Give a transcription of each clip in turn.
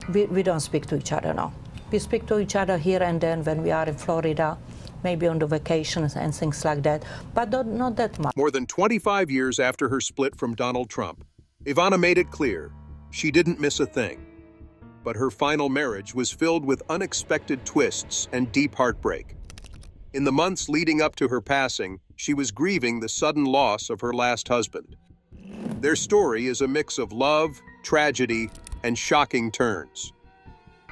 We don't speak to each other now. We speak to each other here and then when we are in Florida, maybe on the vacations and things like that, but not that much. More than 25 years after her split from Donald Trump, Ivana made it clear she didn't miss a thing. But her final marriage was filled with unexpected twists and deep heartbreak. In the months leading up to her passing, she was grieving the sudden loss of her last husband. Their story is a mix of love, tragedy, and shocking turns.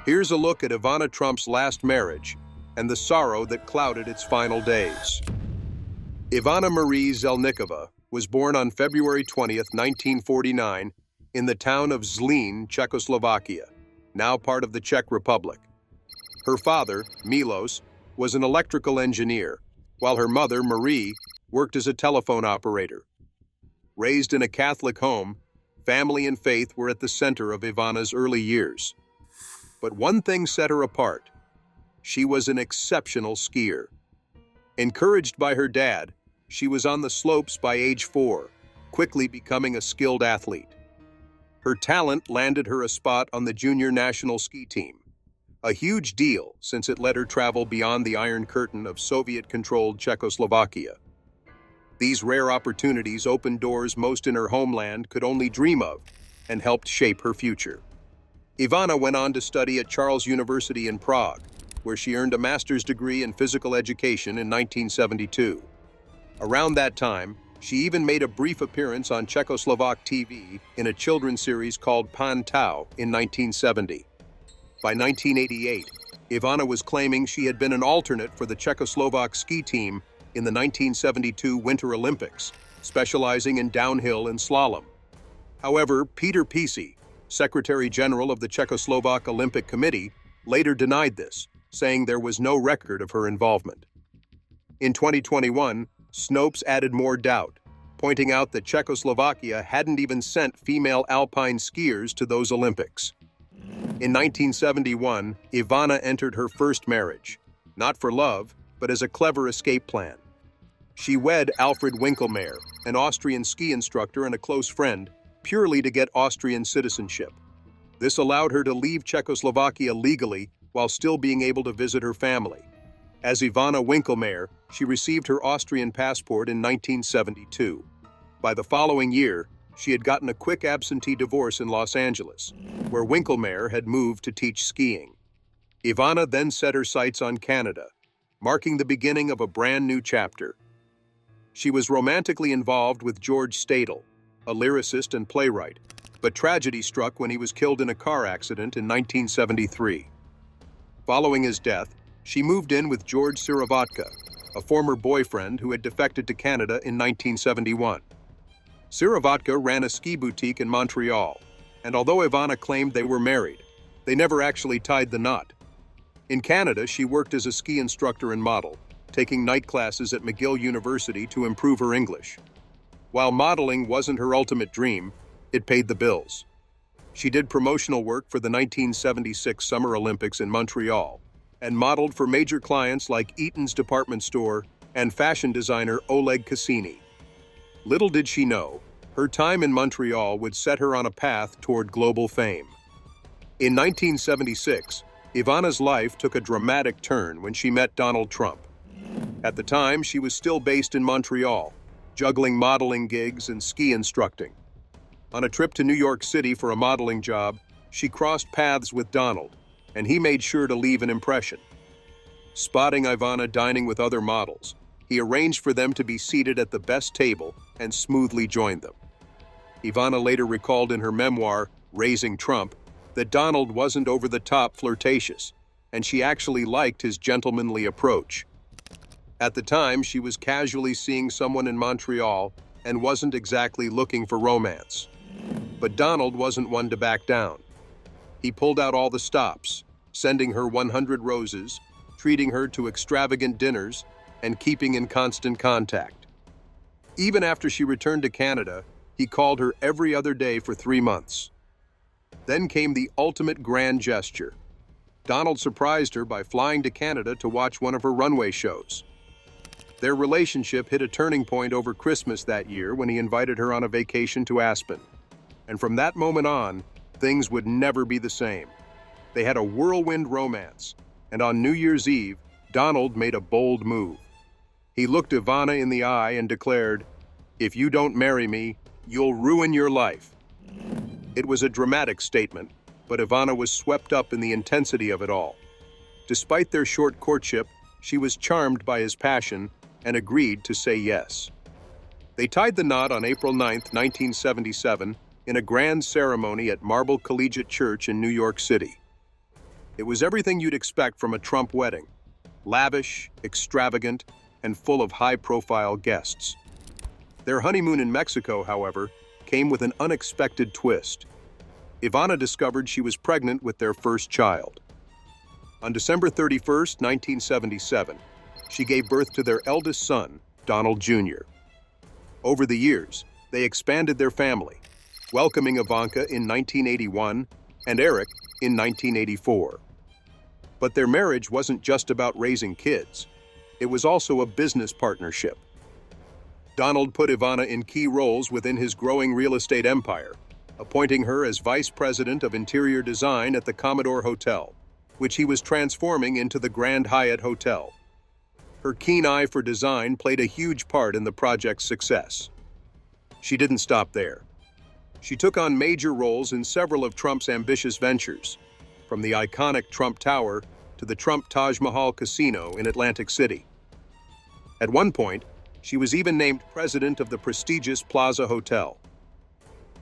Here's a look at Ivana Trump's last marriage and the sorrow that clouded its final days. Ivana Marie Zelníková was born on February 20, 1949, in the town of Zlín, Czechoslovakia, now part of the Czech Republic. Her father, Milos, was an electrical engineer, while her mother, Marie, worked as a telephone operator. Raised in a Catholic home, family and faith were at the center of Ivana's early years. But one thing set her apart. She was an exceptional skier. Encouraged by her dad, she was on the slopes by age 4, quickly becoming a skilled athlete. Her talent landed her a spot on the junior national ski team, a huge deal since it let her travel beyond the Iron Curtain of Soviet-controlled Czechoslovakia. These rare opportunities opened doors most in her homeland could only dream of and helped shape her future. Ivana went on to study at Charles University in Prague, where she earned a master's degree in physical education in 1972. Around that time, she even made a brief appearance on Czechoslovak TV in a children's series called Pan Tau in 1970. By 1988, Ivana was claiming she had been an alternate for the Czechoslovak ski team in the 1972 Winter Olympics, specializing in downhill and slalom. However, Peter Pisi, Secretary General of the Czechoslovak Olympic Committee, later denied this, saying there was no record of her involvement. In 2021, Snopes added more doubt, pointing out that Czechoslovakia hadn't even sent female alpine skiers to those Olympics. In 1971, Ivana entered her first marriage, not for love, but as a clever escape plan. She wed Alfred Winkelmeyer, an Austrian ski instructor and a close friend, purely to get Austrian citizenship. This allowed her to leave Czechoslovakia legally while still being able to visit her family. As Ivana Winkelmeyer, she received her Austrian passport in 1972. By the following year, she had gotten a quick absentee divorce in Los Angeles, where Winkelmeyer had moved to teach skiing. Ivana then set her sights on Canada, marking the beginning of a brand new chapter. She was romantically involved with George Stadel, a lyricist and playwright, but tragedy struck when he was killed in a car accident in 1973. Following his death, she moved in with George Siravatka, a former boyfriend who had defected to Canada in 1971. Siravatka ran a ski boutique in Montreal, and although Ivana claimed they were married, they never actually tied the knot. In Canada, she worked as a ski instructor and model, taking night classes at McGill University to improve her English. While modeling wasn't her ultimate dream, it paid the bills. She did promotional work for the 1976 Summer Olympics in Montreal, and modeled for major clients like Eaton's department store and fashion designer Oleg Cassini. Little did she know, her time in Montreal would set her on a path toward global fame. In 1976, Ivana's life took a dramatic turn when she met Donald Trump. At the time, she was still based in Montreal, juggling modeling gigs and ski instructing. On a trip to New York City for a modeling job, she crossed paths with Donald, and he made sure to leave an impression. Spotting Ivana dining with other models, he arranged for them to be seated at the best table and smoothly joined them. Ivana later recalled in her memoir, Raising Trump, that Donald wasn't over-the-top flirtatious, and she actually liked his gentlemanly approach. At the time, she was casually seeing someone in Montreal and wasn't exactly looking for romance. But Donald wasn't one to back down. He pulled out all the stops, sending her 100 roses, treating her to extravagant dinners, and keeping in constant contact. Even after she returned to Canada, he called her every other day for 3 months. Then came the ultimate grand gesture. Donald surprised her by flying to Canada to watch one of her runway shows. Their relationship hit a turning point over Christmas that year when he invited her on a vacation to Aspen. And from that moment on, things would never be the same. They had a whirlwind romance, and on New Year's Eve, Donald made a bold move. He looked Ivana in the eye and declared, "If you don't marry me, you'll ruin your life." It was a dramatic statement, but Ivana was swept up in the intensity of it all. Despite their short courtship, she was charmed by his passion and agreed to say yes. They tied the knot on April 9, 1977, in a grand ceremony at Marble Collegiate Church in New York City. It was everything you'd expect from a Trump wedding: lavish, extravagant, and full of high-profile guests. Their honeymoon in Mexico, however, came with an unexpected twist. Ivana discovered she was pregnant with their first child. On December 31, 1977, she gave birth to their eldest son, Donald Jr. Over the years, they expanded their family, welcoming Ivanka in 1981 and Eric in 1984. But their marriage wasn't just about raising kids. It was also a business partnership. Donald put Ivana in key roles within his growing real estate empire, appointing her as Vice President of Interior Design at the Commodore Hotel, which he was transforming into the Grand Hyatt Hotel. Her keen eye for design played a huge part in the project's success. She didn't stop there. She took on major roles in several of Trump's ambitious ventures, from the iconic Trump Tower to the Trump Taj Mahal Casino in Atlantic City. At one point, she was even named president of the prestigious Plaza Hotel.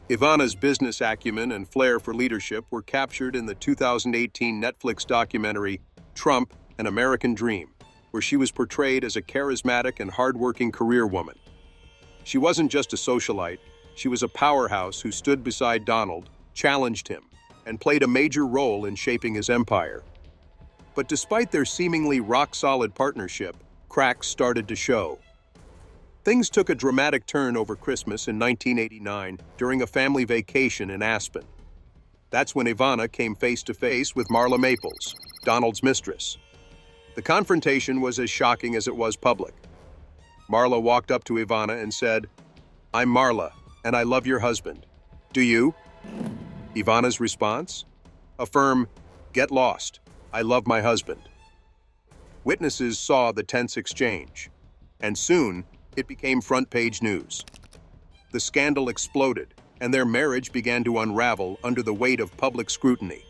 Ivana's business acumen and flair for leadership were captured in the 2018 Netflix documentary Trump: An American Dream, where she was portrayed as a charismatic and hardworking career woman. She wasn't just a socialite, she was a powerhouse who stood beside Donald, challenged him, and played a major role in shaping his empire. But despite their seemingly rock-solid partnership, cracks started to show. Things took a dramatic turn over Christmas in 1989 during a family vacation in Aspen. That's when Ivana came face-to-face with Marla Maples, Donald's mistress. The confrontation was as shocking as it was public. Marla walked up to Ivana and said, "I'm Marla, and I love your husband. Do you?" Ivana's response? A firm, "Get lost. I love my husband." Witnesses saw the tense exchange, and soon it became front-page news. The scandal exploded, and their marriage began to unravel under the weight of public scrutiny.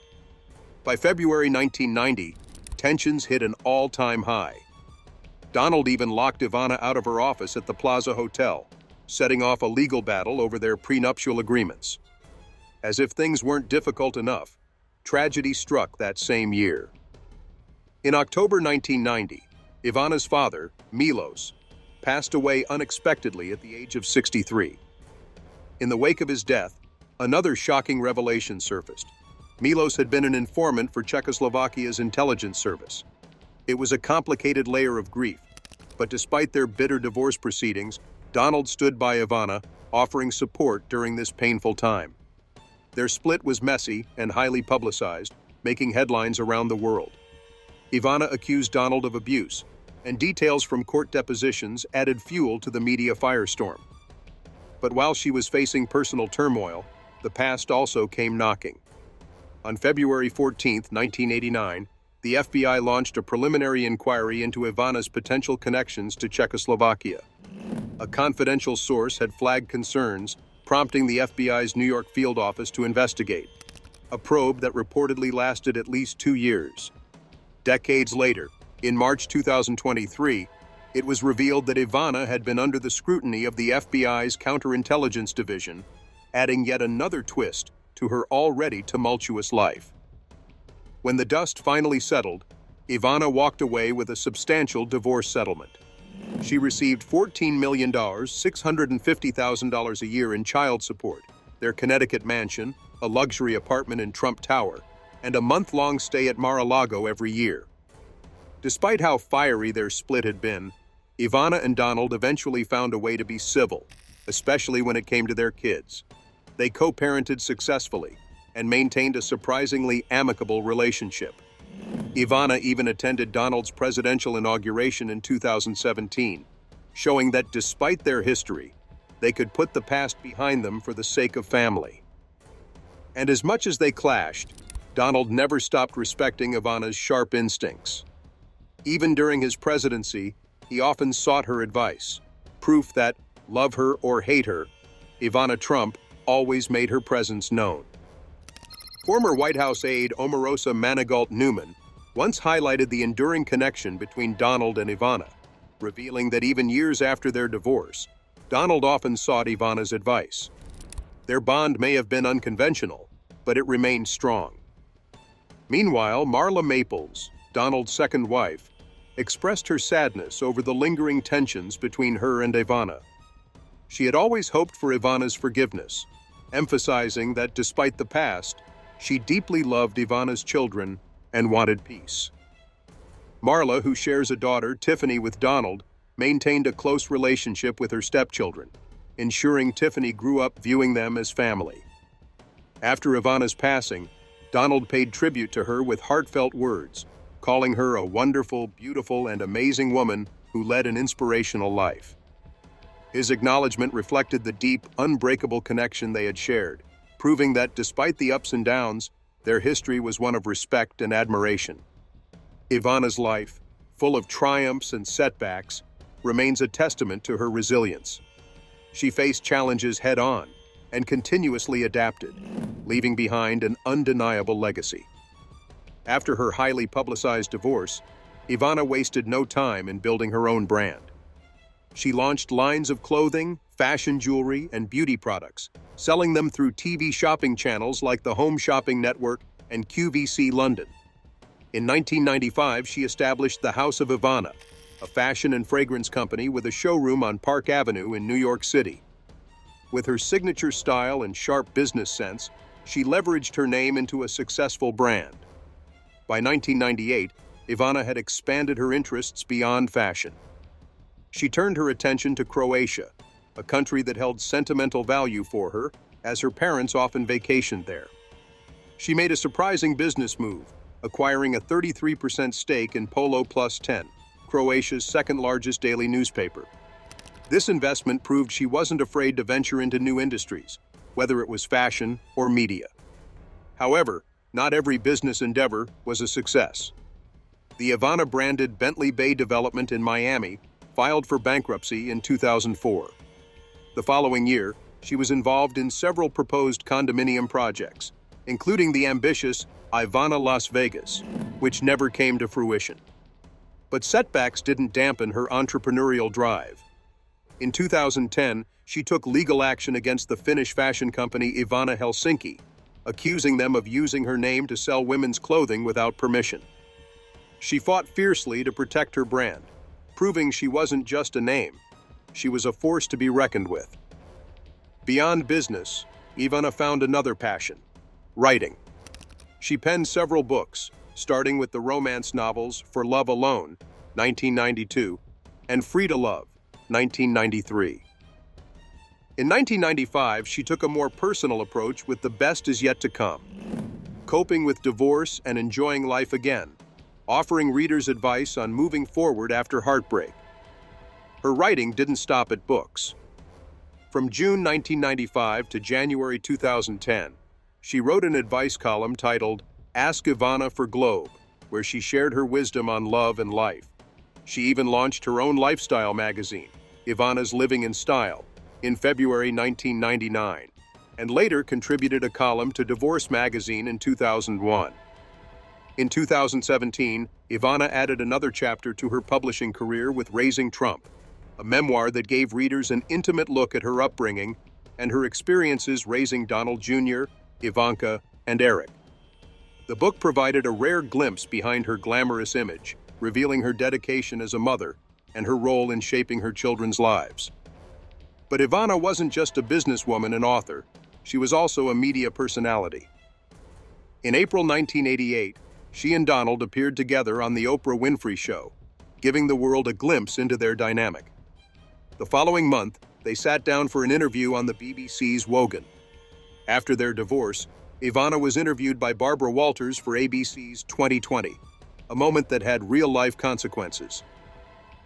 By February 1990, tensions hit an all-time high. Donald even locked Ivana out of her office at the Plaza Hotel, setting off a legal battle over their prenuptial agreements. As if things weren't difficult enough, tragedy struck that same year. In October 1990, Ivana's father, Milos, passed away unexpectedly at the age of 63. In the wake of his death, another shocking revelation surfaced. Milos had been an informant for Czechoslovakia's intelligence service. It was a complicated layer of grief, but despite their bitter divorce proceedings, Donald stood by Ivana, offering support during this painful time. Their split was messy and highly publicized, making headlines around the world. Ivana accused Donald of abuse, and details from court depositions added fuel to the media firestorm. But while she was facing personal turmoil, the past also came knocking. On February 14, 1989, the FBI launched a preliminary inquiry into Ivana's potential connections to Czechoslovakia. A confidential source had flagged concerns, prompting the FBI's New York field office to investigate, a probe that reportedly lasted at least 2 years. Decades later, in March 2023, it was revealed that Ivana had been under the scrutiny of the FBI's Counterintelligence Division, adding yet another twist to her already tumultuous life. When the dust finally settled, Ivana walked away with a substantial divorce settlement. She received $14 million, $650,000 a year in child support, their Connecticut mansion, a luxury apartment in Trump Tower, and a month-long stay at Mar-a-Lago every year. Despite how fiery their split had been, Ivana and Donald eventually found a way to be civil, especially when it came to their kids. They co-parented successfully and maintained a surprisingly amicable relationship. Ivana even attended Donald's presidential inauguration in 2017, showing that despite their history, they could put the past behind them for the sake of family. And as much as they clashed, Donald never stopped respecting Ivana's sharp instincts. Even during his presidency, he often sought her advice, proof that, love her or hate her, Ivana Trump always made her presence known. Former White House aide Omarosa Manigault-Newman once highlighted the enduring connection between Donald and Ivana, revealing that even years after their divorce, Donald often sought Ivana's advice. Their bond may have been unconventional, but it remained strong. Meanwhile, Marla Maples, Donald's second wife, expressed her sadness over the lingering tensions between her and Ivana. She had always hoped for Ivana's forgiveness, emphasizing that despite the past, she deeply loved Ivana's children and wanted peace. Marla, who shares a daughter, Tiffany, with Donald, maintained a close relationship with her stepchildren, ensuring Tiffany grew up viewing them as family. After Ivana's passing, Donald paid tribute to her with heartfelt words, calling her a wonderful, beautiful, and amazing woman who led an inspirational life. His acknowledgement reflected the deep, unbreakable connection they had shared, proving that despite the ups and downs, their history was one of respect and admiration. Ivana's life, full of triumphs and setbacks, remains a testament to her resilience. She faced challenges head-on and continuously adapted, leaving behind an undeniable legacy. After her highly publicized divorce, Ivana wasted no time in building her own brand. She launched lines of clothing, fashion jewelry, and beauty products, selling them through TV shopping channels like the Home Shopping Network and QVC London. In 1995, she established the House of Ivana, a fashion and fragrance company with a showroom on Park Avenue in New York City. With her signature style and sharp business sense, she leveraged her name into a successful brand. By 1998, Ivana had expanded her interests beyond fashion. She turned her attention to Croatia, a country that held sentimental value for her, as her parents often vacationed there. She made a surprising business move, acquiring a 33% stake in Polo Plus 10, Croatia's second-largest daily newspaper. This investment proved she wasn't afraid to venture into new industries, whether it was fashion or media. However, not every business endeavor was a success. The Ivana-branded Bentley Bay development in Miami filed for bankruptcy in 2004. The following year, she was involved in several proposed condominium projects, including the ambitious Ivana Las Vegas, which never came to fruition. But setbacks didn't dampen her entrepreneurial drive. In 2010, she took legal action against the Finnish fashion company Ivana Helsinki, accusing them of using her name to sell women's clothing without permission. She fought fiercely to protect her brand, proving she wasn't just a name, she was a force to be reckoned with. Beyond business, Ivana found another passion: writing. She penned several books, starting with the romance novels For Love Alone, 1992, and Free to Love, 1993. In 1995, she took a more personal approach with The Best Is Yet to Come, coping with divorce and enjoying life again, offering readers advice on moving forward after heartbreak. Her writing didn't stop at books. From June 1995 to January 2010, she wrote an advice column titled Ask Ivana for Globe, where she shared her wisdom on love and life. She even launched her own lifestyle magazine, Ivana's Living in Style, in February 1999, and later contributed a column to Divorce magazine in 2001. In 2017, Ivana added another chapter to her publishing career with Raising Trump, a memoir that gave readers an intimate look at her upbringing and her experiences raising Donald Jr., Ivanka, and Eric. The book provided a rare glimpse behind her glamorous image, revealing her dedication as a mother and her role in shaping her children's lives. But Ivana wasn't just a businesswoman and author, she was also a media personality. In April 1988, she and Donald appeared together on The Oprah Winfrey Show, giving the world a glimpse into their dynamic. The following month, they sat down for an interview on the BBC's Wogan. After their divorce, Ivana was interviewed by Barbara Walters for ABC's 2020, a moment that had real-life consequences.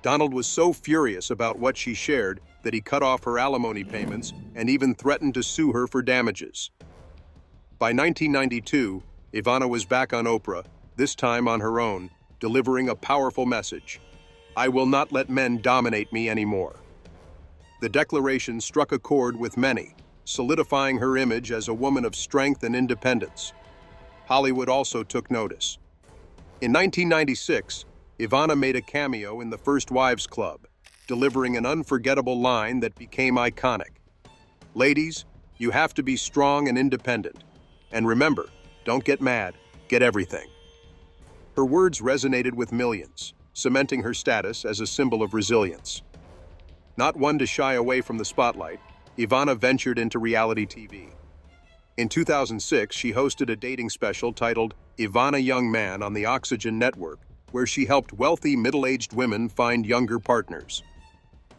Donald was so furious about what she shared that he cut off her alimony payments and even threatened to sue her for damages. By 1992, Ivana was back on Oprah, this time on her own, delivering a powerful message. I will not let men dominate me anymore. The declaration struck a chord with many, solidifying her image as a woman of strength and independence. Hollywood also took notice. In 1996, Ivana made a cameo in the First Wives Club, delivering an unforgettable line that became iconic. Ladies, you have to be strong and independent. And remember, don't get mad, get everything. Her words resonated with millions, cementing her status as a symbol of resilience. Not one to shy away from the spotlight, Ivana ventured into reality TV. In 2006, she hosted a dating special titled Ivana Young Man on the Oxygen Network, where she helped wealthy middle-aged women find younger partners.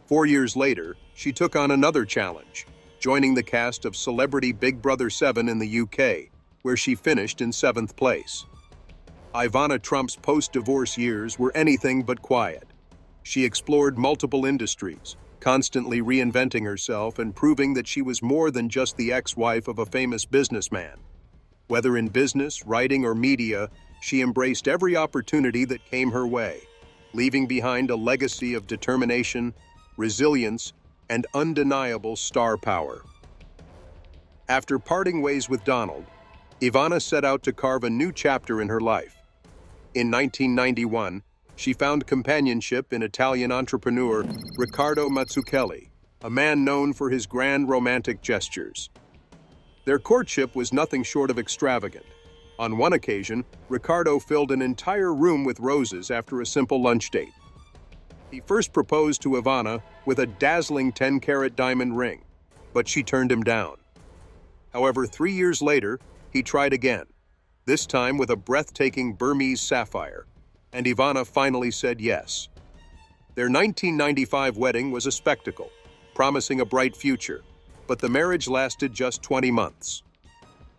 4 years later, she took on another challenge, joining the cast of Celebrity Big Brother 7 in the UK, where she finished in 7th place. Ivana Trump's post-divorce years were anything but quiet. She explored multiple industries, constantly reinventing herself and proving that she was more than just the ex-wife of a famous businessman. Whether in business, writing, or media, she embraced every opportunity that came her way, leaving behind a legacy of determination, resilience, and undeniable star power. After parting ways with Donald, Ivana set out to carve a new chapter in her life. In 1991, she found companionship in Italian entrepreneur Riccardo Mazzucchelli, a man known for his grand romantic gestures. Their courtship was nothing short of extravagant. On one occasion, Riccardo filled an entire room with roses after a simple lunch date. He first proposed to Ivana with a dazzling 10-carat diamond ring, but she turned him down. However, 3 years later, he tried again, this time with a breathtaking Burmese sapphire, and Ivana finally said yes. Their 1995 wedding was a spectacle, promising a bright future, but the marriage lasted just 20 months.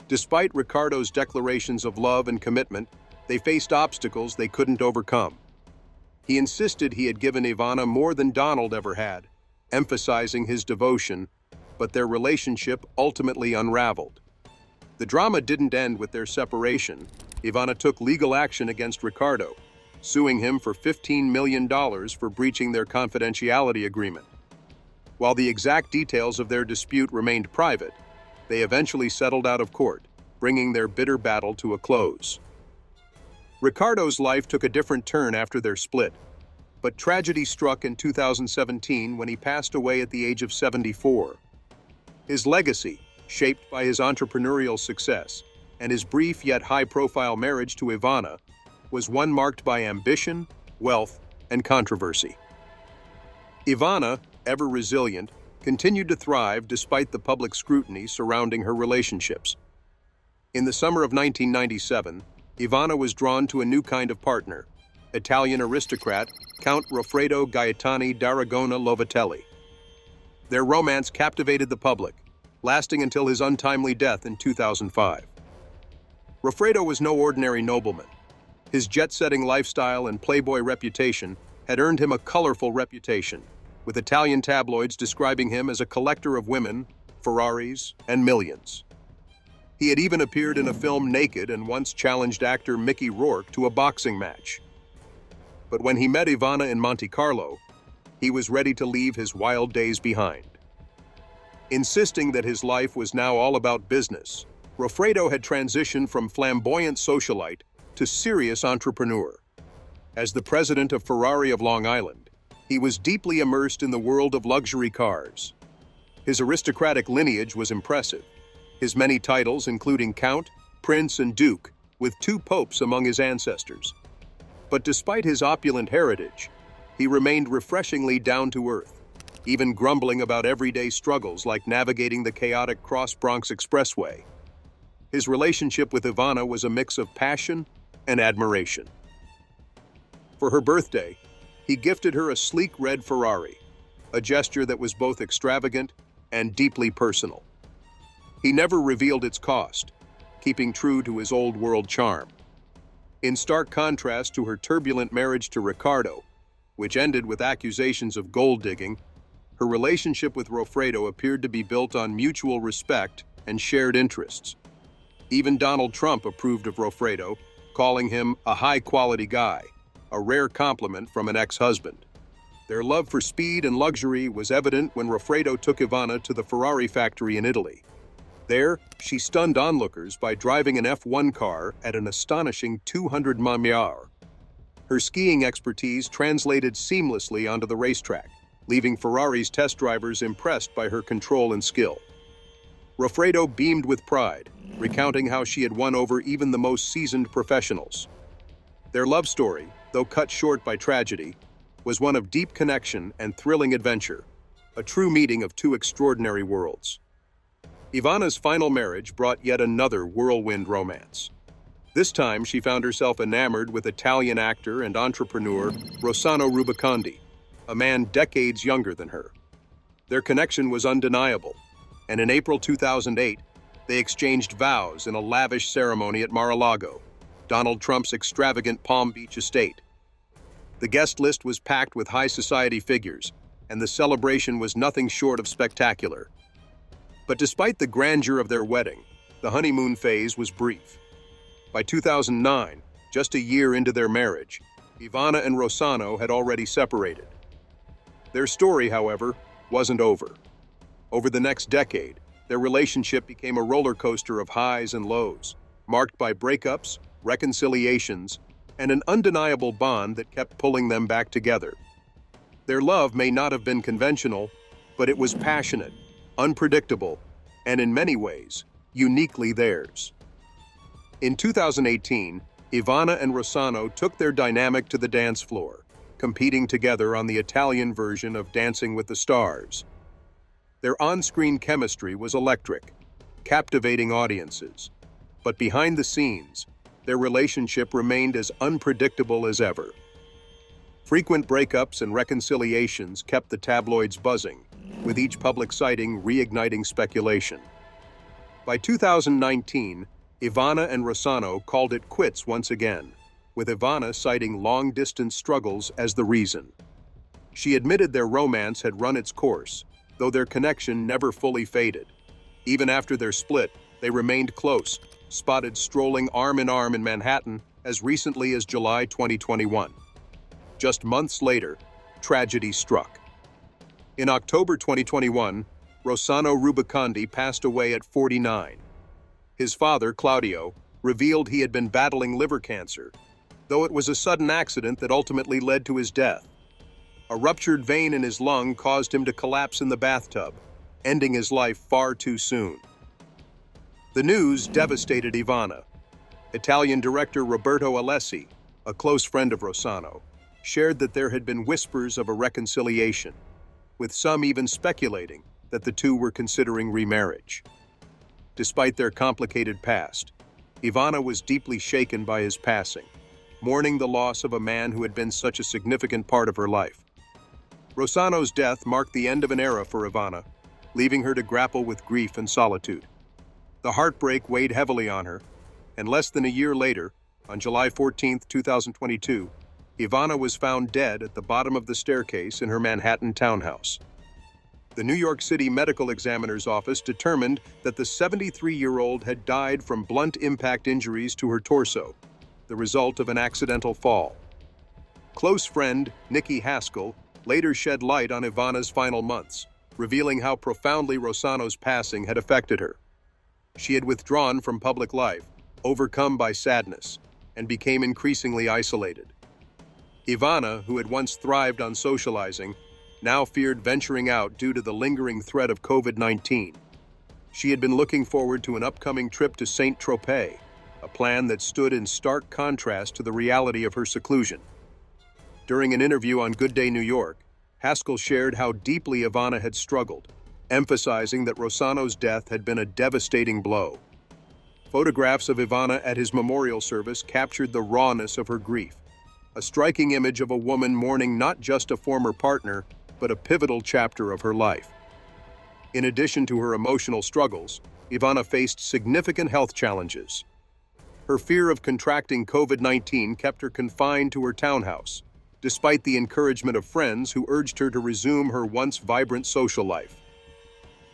Despite Riccardo's declarations of love and commitment, they faced obstacles they couldn't overcome. He insisted he had given Ivana more than Donald ever had, emphasizing his devotion, but their relationship ultimately unraveled. The drama didn't end with their separation. Ivana took legal action against Riccardo, suing him for $15 million for breaching their confidentiality agreement. While the exact details of their dispute remained private, they eventually settled out of court, bringing their bitter battle to a close. Riccardo's life took a different turn after their split, but tragedy struck in 2017 when he passed away at the age of 74. His legacy, shaped by his entrepreneurial success and his brief yet high-profile marriage to Ivana, was one marked by ambition, wealth, and controversy. Ivana, ever resilient, continued to thrive despite the public scrutiny surrounding her relationships. In the summer of 1997, Ivana was drawn to a new kind of partner, Italian aristocrat Count Goffredo Gaetani d'Aragona Lovatelli. Their romance captivated the public, lasting until his untimely death in 2005. Goffredo was no ordinary nobleman. His jet-setting lifestyle and playboy reputation had earned him a colorful reputation, with Italian tabloids describing him as a collector of women, Ferraris, and millions. He had even appeared in a film naked and once challenged actor Mickey Rourke to a boxing match. But when he met Ivana in Monte Carlo, he was ready to leave his wild days behind. Insisting that his life was now all about business, Goffredo had transitioned from flamboyant socialite to serious entrepreneur. As the president of Ferrari of Long Island, he was deeply immersed in the world of luxury cars. His aristocratic lineage was impressive, his many titles including Count, Prince, and Duke, with 2 popes among his ancestors. But despite his opulent heritage, he remained refreshingly down-to-earth, even grumbling about everyday struggles like navigating the chaotic Cross-Bronx Expressway. His relationship with Ivana was a mix of passion and admiration. For her birthday, he gifted her a sleek red Ferrari, a gesture that was both extravagant and deeply personal. He never revealed its cost, keeping true to his old-world charm. In stark contrast to her turbulent marriage to Riccardo, which ended with accusations of gold-digging, her relationship with Goffredo appeared to be built on mutual respect and shared interests. Even Donald Trump approved of Rofredo, calling him a high-quality guy, a rare compliment from an ex-husband. Their love for speed and luxury was evident when Rofredo took Ivana to the Ferrari factory in Italy. There, she stunned onlookers by driving an F1 car at an astonishing 200 mph. Her skiing expertise translated seamlessly onto the racetrack, leaving Ferrari's test drivers impressed by her control and skill. Rofredo beamed with pride, recounting how she had won over even the most seasoned professionals. Their love story, though cut short by tragedy, was one of deep connection and thrilling adventure, a true meeting of two extraordinary worlds. Ivana's final marriage brought yet another whirlwind romance. This time, she found herself enamored with Italian actor and entrepreneur Rossano Rubaconde, a man decades younger than her. Their connection was undeniable, and in April 2008, they exchanged vows in a lavish ceremony at Mar-a-Lago, Donald Trump's extravagant Palm Beach estate. The guest list was packed with high society figures, and the celebration was nothing short of spectacular. But despite the grandeur of their wedding, the honeymoon phase was brief. By 2009, just a year into their marriage, Ivana and Rossano had already separated. Their story, however, wasn't over. Over the next decade, their relationship became a roller coaster of highs and lows, marked by breakups, reconciliations, and an undeniable bond that kept pulling them back together. Their love may not have been conventional, but it was passionate, unpredictable, and in many ways, uniquely theirs. In 2018, Ivana and Rossano took their dynamic to the dance floor, competing together on the Italian version of Dancing with the Stars. Their on-screen chemistry was electric, captivating audiences, but behind the scenes, their relationship remained as unpredictable as ever. Frequent breakups and reconciliations kept the tabloids buzzing, with each public sighting reigniting speculation. By 2019, Ivana and Rossano called it quits once again, with Ivana citing long-distance struggles as the reason. She admitted their romance had run its course, though their connection never fully faded. Even after their split, they remained close, spotted strolling arm in arm in Manhattan as recently as July 2021. Just months later, tragedy struck. In October 2021, Rossano Rubaconde passed away at 49. His father, Claudio, revealed he had been battling liver cancer, though it was a sudden accident that ultimately led to his death. A ruptured vein in his lung caused him to collapse in the bathtub, ending his life far too soon. The news devastated Ivana. Italian director Roberto Alessi, a close friend of Rossano, shared that there had been whispers of a reconciliation, with some even speculating that the two were considering remarriage. Despite their complicated past, Ivana was deeply shaken by his passing, mourning the loss of a man who had been such a significant part of her life. Rossano's death marked the end of an era for Ivana, leaving her to grapple with grief and solitude. The heartbreak weighed heavily on her, and less than a year later, on July 14, 2022, Ivana was found dead at the bottom of the staircase in her Manhattan townhouse. The New York City Medical Examiner's Office determined that the 73-year-old had died from blunt impact injuries to her torso, the result of an accidental fall. Close friend Nikki Haskell later shed light on Ivana's final months, revealing how profoundly Rossano's passing had affected her. She had withdrawn from public life, overcome by sadness, and became increasingly isolated. Ivana, who had once thrived on socializing, now feared venturing out due to the lingering threat of COVID-19. She had been looking forward to an upcoming trip to Saint-Tropez, a plan that stood in stark contrast to the reality of her seclusion. During an interview on Good Day New York, Haskell shared how deeply Ivana had struggled, emphasizing that Rossano's death had been a devastating blow. Photographs of Ivana at his memorial service captured the rawness of her grief, a striking image of a woman mourning not just a former partner, but a pivotal chapter of her life. In addition to her emotional struggles, Ivana faced significant health challenges. Her fear of contracting COVID-19 kept her confined to her townhouse, despite the encouragement of friends who urged her to resume her once vibrant social life.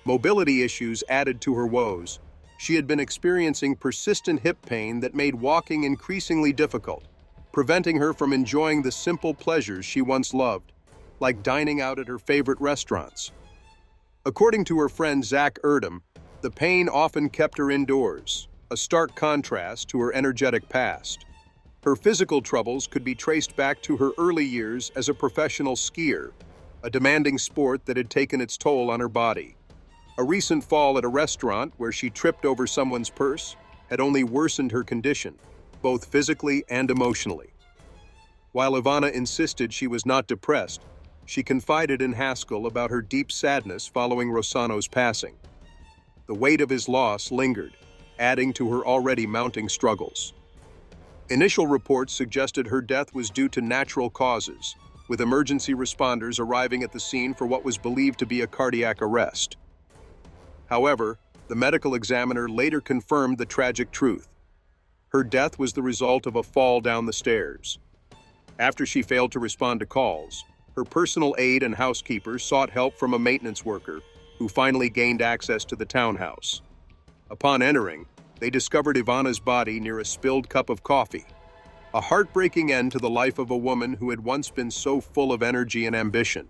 Mobility issues added to her woes, She had been experiencing persistent hip pain that made walking increasingly difficult, preventing her from enjoying the simple pleasures she once loved, like dining out at her favorite restaurants. According to her friend Zach Erdem, the pain often kept her indoors, a stark contrast to her energetic past. Her physical troubles could be traced back to her early years as a professional skier, a demanding sport that had taken its toll on her body. A recent fall at a restaurant where she tripped over someone's purse had only worsened her condition, both physically and emotionally. While Ivana insisted she was not depressed, she confided in Haskell about her deep sadness following Rossano's passing. The weight of his loss lingered, adding to her already mounting struggles. Initial reports suggested her death was due to natural causes, with emergency responders arriving at the scene for what was believed to be a cardiac arrest. However, the medical examiner later confirmed the tragic truth. Her death was the result of a fall down the stairs. After she failed to respond to calls, her personal aide and housekeeper sought help from a maintenance worker, who finally gained access to the townhouse. Upon entering, they discovered Ivana's body near a spilled cup of coffee, a heartbreaking end to the life of a woman who had once been so full of energy and ambition.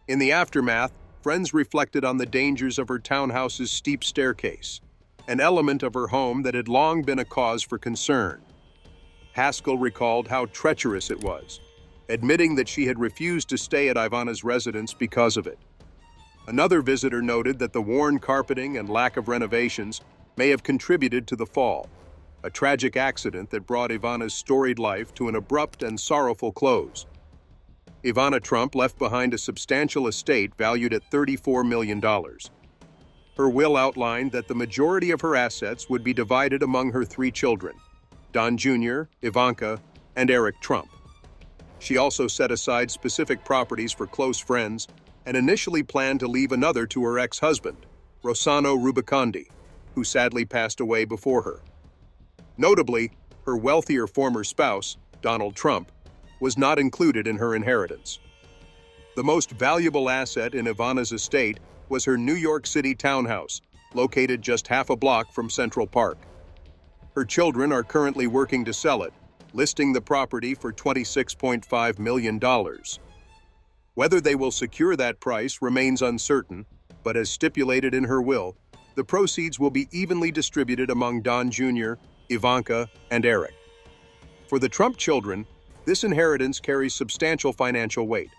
In the aftermath, friends reflected on the dangers of her townhouse's steep staircase, an element of her home that had long been a cause for concern. Haskell recalled how treacherous it was, admitting that she had refused to stay at Ivana's residence because of it. Another visitor noted that the worn carpeting and lack of renovations may have contributed to the fall, a tragic accident that brought Ivana's storied life to an abrupt and sorrowful close. Ivana Trump left behind a substantial estate valued at $34 million. Her will outlined that the majority of her assets would be divided among her 3 children, Don Jr., Ivanka, and Eric Trump. She also set aside specific properties for close friends and initially planned to leave another to her ex-husband, Rossano Rubicondi, who sadly passed away before her. Notably, her wealthier former spouse, Donald Trump, was not included in her inheritance. The most valuable asset in Ivana's estate was her New York City townhouse, located just half a block from Central Park. Her children are currently working to sell it, listing the property for $26.5 million. Whether they will secure that price remains uncertain, but as stipulated in her will, the proceeds will be evenly distributed among Don Jr., Ivanka, and Eric. For the Trump children, this inheritance carries substantial financial weight.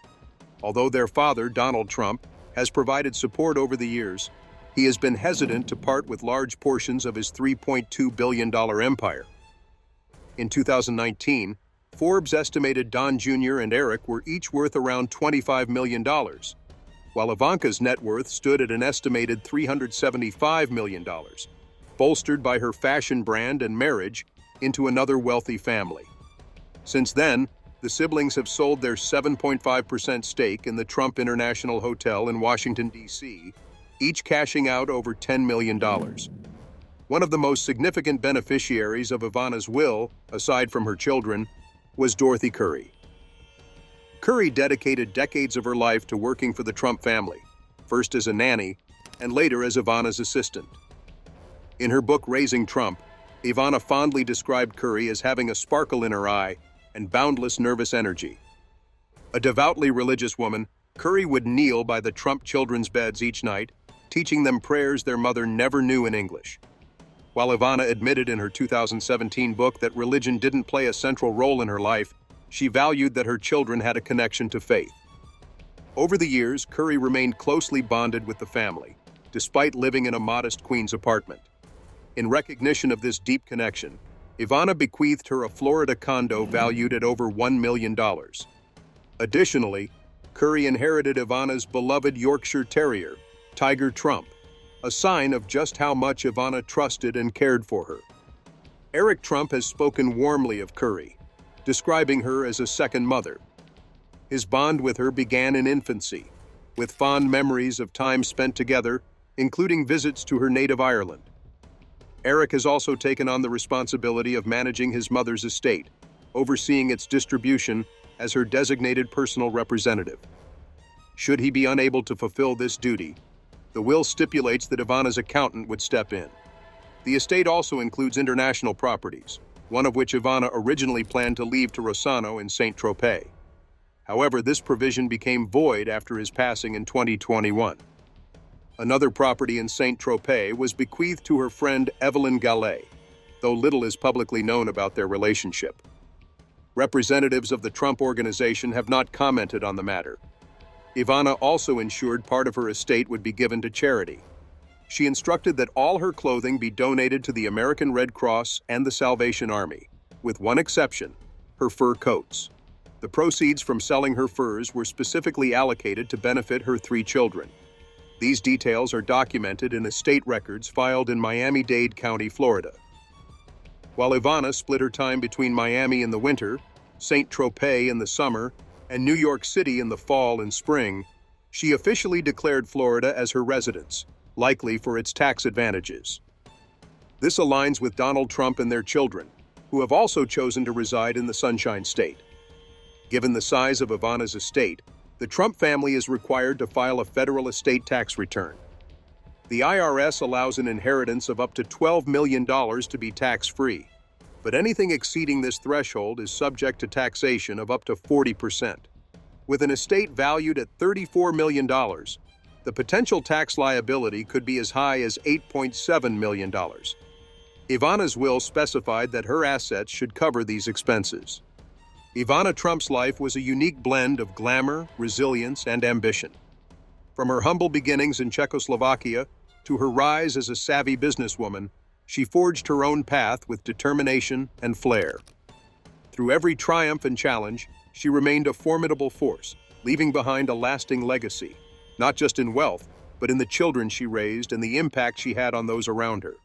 Although their father, Donald Trump, has provided support over the years, he has been hesitant to part with large portions of his $3.2 billion empire. In 2019, Forbes estimated Don Jr. and Eric were each worth around $25 million, while Ivanka's net worth stood at an estimated $375 million, bolstered by her fashion brand and marriage into another wealthy family. Since then, the siblings have sold their 7.5% stake in the Trump International Hotel in Washington, D.C., each cashing out over $10 million. One of the most significant beneficiaries of Ivana's will, aside from her children, was Dorothy Curry. Curry dedicated decades of her life to working for the Trump family, first as a nanny and later as Ivana's assistant. In her book Raising Trump, Ivana fondly described Curry as having a sparkle in her eye and boundless nervous energy. A devoutly religious woman, Curry would kneel by the Trump children's beds each night, teaching them prayers their mother never knew in English. While Ivana admitted in her 2017 book that religion didn't play a central role in her life, she valued that her children had a connection to faith. Over the years, Curry remained closely bonded with the family, despite living in a modest Queens apartment. In recognition of this deep connection, Ivana bequeathed her a Florida condo valued at over $1 million. Additionally, Curry inherited Ivana's beloved Yorkshire Terrier, Tiger Trump, a sign of just how much Ivana trusted and cared for her. Eric Trump has spoken warmly of Curry, describing her as a second mother. His bond with her began in infancy, with fond memories of time spent together, including visits to her native Ireland. Eric has also taken on the responsibility of managing his mother's estate, overseeing its distribution as her designated personal representative. Should he be unable to fulfill this duty, the will stipulates that Ivana's accountant would step in. The estate also includes international properties, one of which Ivana originally planned to leave to Rossano in Saint-Tropez. However, this provision became void after his passing in 2021. Another property in Saint-Tropez was bequeathed to her friend Evelyn Gallet, though little is publicly known about their relationship. Representatives of the Trump organization have not commented on the matter. Ivana also ensured part of her estate would be given to charity. She instructed that all her clothing be donated to the American Red Cross and the Salvation Army, with one exception, her fur coats. The proceeds from selling her furs were specifically allocated to benefit her 3 children. These details are documented in estate records filed in Miami-Dade County, Florida. While Ivana split her time between Miami in the winter, Saint-Tropez in the summer, and New York City in the fall and spring, she officially declared Florida as her residence, likely for its tax advantages. This aligns with Donald Trump and their children, who have also chosen to reside in the Sunshine State. Given the size of Ivana's estate, the Trump family is required to file a federal estate tax return. The IRS allows an inheritance of up to $12 million to be tax-free, but anything exceeding this threshold is subject to taxation of up to 40%. With an estate valued at $34 million, the potential tax liability could be as high as $8.7 million. Ivana's will specified that her assets should cover these expenses. Ivana Trump's life was a unique blend of glamour, resilience, and ambition. From her humble beginnings in Czechoslovakia to her rise as a savvy businesswoman, she forged her own path with determination and flair. Through every triumph and challenge, she remained a formidable force, leaving behind a lasting legacy, not just in wealth, but in the children she raised and the impact she had on those around her.